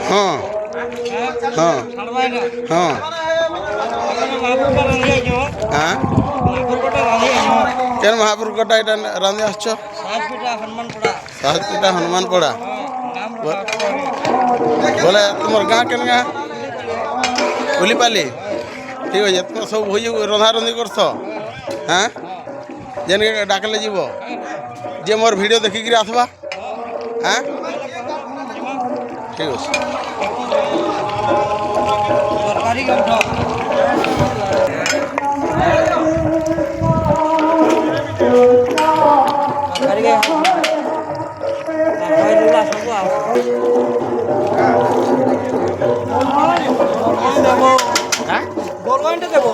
ହଁ ହଁ ହଁ কেন মহাপুর কটা এটা রাঁধে আসছ সাহসপিটা হনুমান পড়া বলে তোমার গাঁ কেন গাঁ উলিপালি ঠিক আছে তোমার সব হয়ে রন্ধা রন্ধি করছ হ্যাঁ যেনকে ডাকলে যাব যে মোর ভিডিও দেখিকি আসবা হ্যাঁ ঠিক আছে দেবো